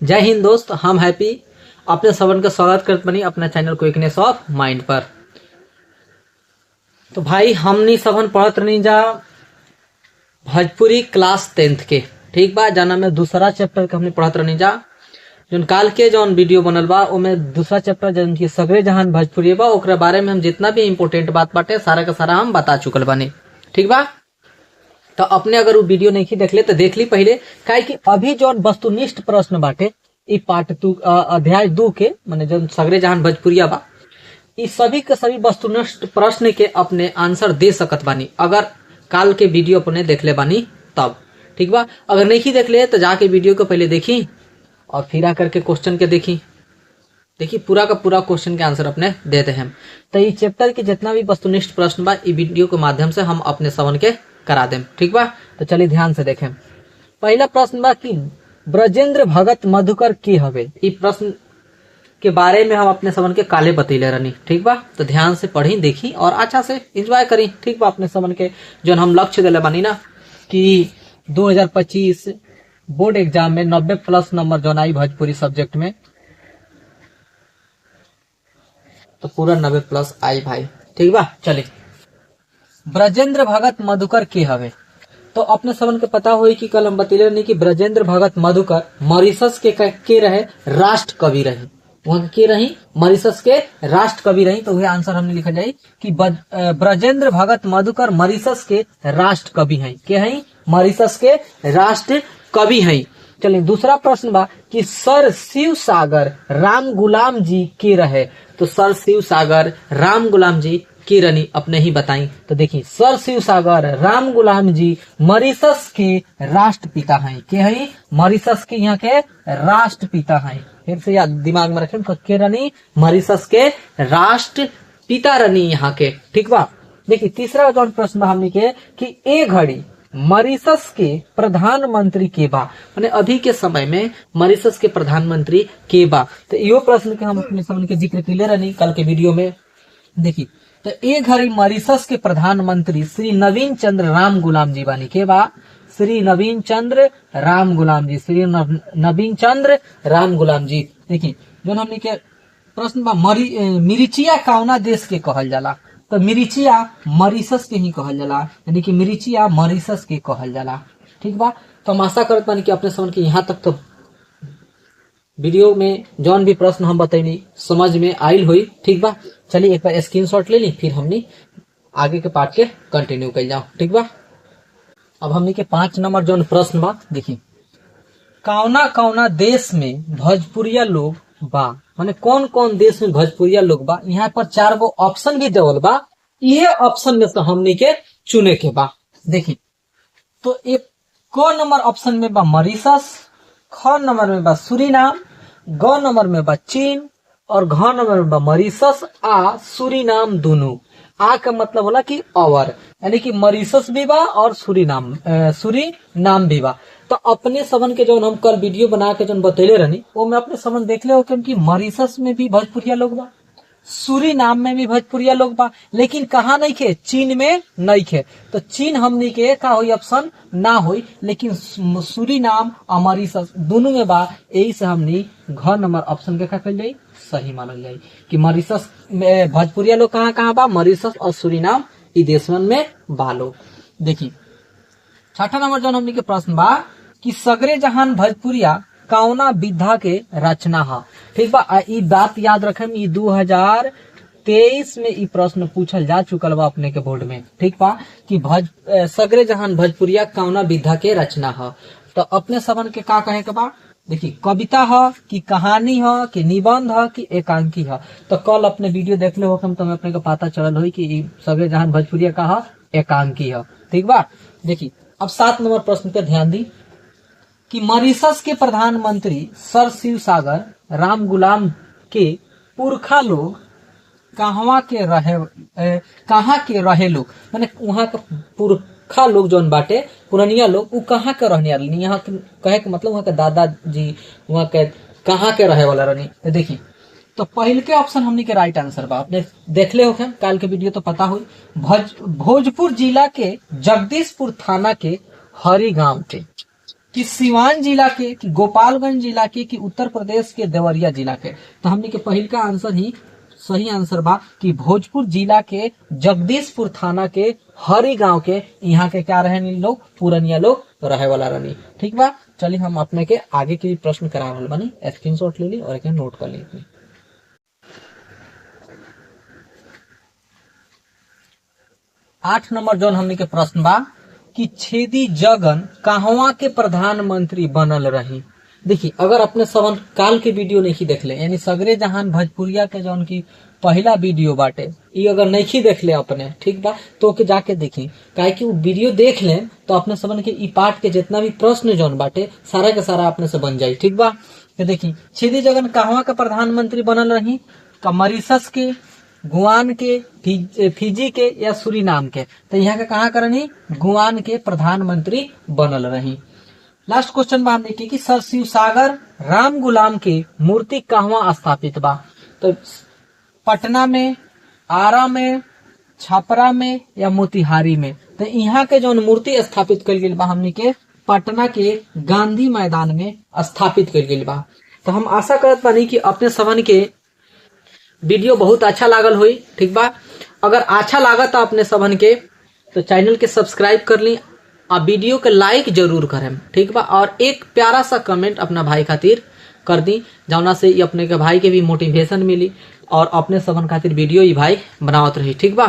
जय हिंद दोस्त, हम हैप्पी अपने सबन का स्वागत करते बनी अपना चैनल क्विकनेस ऑफ माइंड पर। तो भाई हमनी सबन पढ़त रही जा भोजपुरी क्लास 10th के, ठीक बा। जाना में दूसरा चैप्टर के हमने पढ़त रही जा। जोन काल के जौन वीडियो बनल बा ओमे दूसरा चैप्टर जौन की सगरे जहान भोजपुरी बा ओकरा बारे में हम जितना भी इम्पोर्टेंट बात बाटे सारा का सारा हम बता चुकल बानी, ठीक बा। तो अपने अगर वो वीडियो नहीं देख ले तो देख ली पहले, काहे कि अभी जौन वस्तुनिष्ठ प्रश्न बाटे ई पार्ट 2 अध्याय 2 के माने जौन सगरे जहान भोजपुरिया बा ई सभी के सभी वस्तुनिष्ठ प्रश्न के अपने आंसर दे सकत बानी अगर काल के वीडियो अपने देख ले बानी तब, ठीक बा। अगर नहीं देख ले तो जाके वीडियो को पहले देखी और फिर आकर के क्वेश्चन के देखी पूरा का पूरा क्वेश्चन के आंसर अपने देते हैं। तो ये चैप्टर के जितना भी वस्तुनिष्ठ प्रश्न बा ई वीडियो के माध्यम से हम अपने समन के करा दें, ठीक बा। तो चलिए ध्यान से देखें। पहला प्रश्न बा कि ब्रजेंद्र भगत मधुकर के हवे। ई प्रश्न के बारे में हम अपने समन के काले बतैले रहनी, ठीक बा। तो ध्यान से पढ़ी, देखी और अच्छा से एंजॉय करी, ठीक बा। अपने समन के जो हम लक्ष्य दिले बानी ना कि 2025 बोर्ड एग्जाम में 90+ नंबर जो आई भोजपुरी सब्जेक्ट में, तो पूरा 90+ आई भाई, ठीक बा। चलिए, ब्रजेंद्र भगत मधुकर के हवे। तो अपने सबन के पता हुई कि कल हम बतैले नहीं कि ब्रजेंद्र भगत मधुकर मॉरिशस के रहे राष्ट्र कवि रहे। वहां के रही मॉरिशस के राष्ट्र कवि रही। तो वह आंसर हमने लिखा जाए कि ब्रजेंद्र भगत मधुकर मॉरिशस के राष्ट्र कवि हैं। के हैं? मॉरिशस के राष्ट्र कवि हैं। चलिए, दूसरा प्रश्न बा कि सर शिव सागर राम गुलाम जी के रहे। तो सर शिव सागर राम गुलाम जी की रनी अपने ही बताई। तो देखिए, सर शिव सागर राम गुलाम जी मॉरिशस के राष्ट्रपिता हैं। के हैं? मॉरिशस के यहाँ के राष्ट्रपिता हैं। फिर से याद दिमाग में रखें, के रनी मॉरिशस के राष्ट्रपिता रनी यहाँ के, ठीक बा। देखिए, तीसरा जो प्रश्न हमने के कि ए घड़ी मॉरिशस के प्रधानमंत्री के बा, माने अभी के समय में मॉरिशस के प्रधानमंत्री के बा। तो यो प्रश्न के हम अपने समझ के जिक्र किले रहनी कल के वीडियो में। देखिए, तो ए घड़ी मॉरिशस के प्रधानमंत्री श्री नवीन चंद्र राम गुलाम जी बानी। के बा? श्री नवीन चंद्र राम गुलाम जी, श्री नवीन चंद्र राम गुलाम जी। देखिए, जो हमने के प्रश्न बा मिरिचिया कौना देश के कहल जाला। तो मिरिचिया मॉरिशस के ही कहल जाला, यानी कि मिरिचिया मॉरिशस के कहल जाला, ठीक बा। तो हम आशा करत बानी कि अपने समझ के यहाँ तक तो वीडियो में जौन भी प्रश्न हम बताइनी समझ में आयल हुई, ठीक बा। चलिए एक बार स्क्रीनशॉट ले ली, फिर हमने आगे के पार्ट के कंटिन्यू कर जाओ, ठीक बा। अब हमने के 5 नंबर जौन प्रश्न बा, देखिए, कौना कौना देश में भोजपुरिया लोग बा, माने कौन कौन देश में भोजपुरिया लोग बा। यहाँ पर 4 गो ऑप्शन भी देवल बा। ये ऑप्शन में से हमने के चुने के बा। देखिए, तो एक क नंबर ऑप्शन में बा मॉरिशस, ख नंबर में बा सूरीनाम, ग नंबर में बा चीन और घ नंबर में बा मॉरिशस आ सूरीनाम दोनों। आ का मतलब होला कि और, यानी कि मॉरिशस भी बा और सूरीनाम भी बा। तो अपने सबन के जो हम कल वीडियो बना के जो बतैले रहनी वो मैं अपने सबन देख ले हो कि मॉरिशस में भी भोजपुरिया लोग बा, सूरीनाम में भी भोजपुरिया लोग बा, लेकिन कहाँ नहीं खे? चीन में नहीं खे। तो चीन हमनी के का हुई ऑप्शन ना हुई, लेकिन सूरीनाम और मॉरिशस दोनों में बा। यही से हमनी घ नंबर ऑप्शन के का कल जाई सही मानल जाई कि मॉरिशस में भोजपुरिया लोग कहाँ कहाँ बा, मॉरिशस और सूरीनाम ई देशवन में बा लोग। देखिए, छठा नंबर जो हमनी के प्रश्न बा कि सगरे जहान भोजपुरिया कौना विधा के रचना है, ठीक बा। ई बात याद रखें, ई 2023 में ई प्रश्न पूछल जा चुकल बा अपने के बोर्ड में, ठीक बा, कि सगरे जहान भोजपुरिया कौना विधा के रचना है। तो अपने सबन के का कहे के बा? देखिए, कविता है कि कहानी है कि निबंध है कि एकांकी है। तो कल अपने वीडियो देख ले हो तो अपने को पता चलल हुई कि सगरे जहान भोजपुरिया का है एकांकी है, ठीक बा। देखिए, अब 7 नंबर प्रश्न पे ध्यान दी कि मॉरिशस के प्रधानमंत्री सर शिव सागर राम गुलाम के पुरखा लोग कहाँ के रहे लोग, माने वहाँ का पुरखा लोग जौन बाटे पुरानिया लोग वो कहाँ के रहने वाले। यहाँ कहे के मतलब वहाँ के दादाजी वहाँ के कहाँ के रहे वाला रहनी। तो देखिए, तो पहले के ऑप्शन हमने के राइट आंसर बा। आपने देख ले हो काल के वीडियो तो पता हुई। भोजपुर जिला के जगदीशपुर थाना के हरी गांव थे, कि सिवान जिला के, कि गोपालगंज जिला के, कि उत्तर प्रदेश के देवरिया जिला के। तो हमने के पहिल का आंसर ही सही आंसर बा कि भोजपुर जिला के जगदीशपुर थाना के हरी गांव के यहाँ के क्या रहे लोग, पुरनिया लोग रहे वाला रहनी। ठीक बा, चलिए हम अपने के आगे के प्रश्न करा रहा बानी, स्क्रीनशॉट ले ली और एक नोट कर ली। 8 नंबर जोन हमने के प्रश्न बा कि छेदी जगन कहवा के प्रधानमंत्री बनल रही। देखिए, अगर अपने सबन काल के वीडियो नहीं देख ले, यानी सगरे जहान भोजपुरिया के जौन की पहला वीडियो बाटे, ये अगर नहीं देख ले अपने, ठीक बा, तो के जाके देखी, काहे कि वो वीडियो देख ले तो अपने सबन के ई पार्ट के जितना भी प्रश्न जौन बाटे सारा के सारा अपने से बन जाये। ठीक बा, तो देखी छेदी जगन कहवा के प्रधानमंत्री बनल रही, का मॉरिशस के, गुआन के, फिजी के या सूरीनाम के। तो यहाँ के कहा करनी, गुआन के प्रधानमंत्री बनल रही। लास्ट क्वेश्चन बा हमने की कि सर शिव सागर राम गुलाम के मूर्ति कहवा स्थापित बा। तो पटना में, आरा में, छपरा में या मोतिहारी में। तो यहाँ के जो मूर्ति स्थापित कल गई बा हमने के पटना के गांधी मैदान में स्थापित कल गई बा। तो हम आशा करत बानी कि अपने सबन के वीडियो बहुत अच्छा लागल हुई। ठीक बा, अगर अच्छा लगा तो अपने सबन के तो चैनल के सब्सक्राइब कर ली और वीडियो के लाइक जरूर करें। ठीक बा, और एक प्यारा सा कमेंट अपना भाई खातिर कर दी, जौना से अपने के भाई के भी मोटिवेशन मिली और अपने सबन खातिर वीडियो ही भाई बनावत रही। ठीक बा।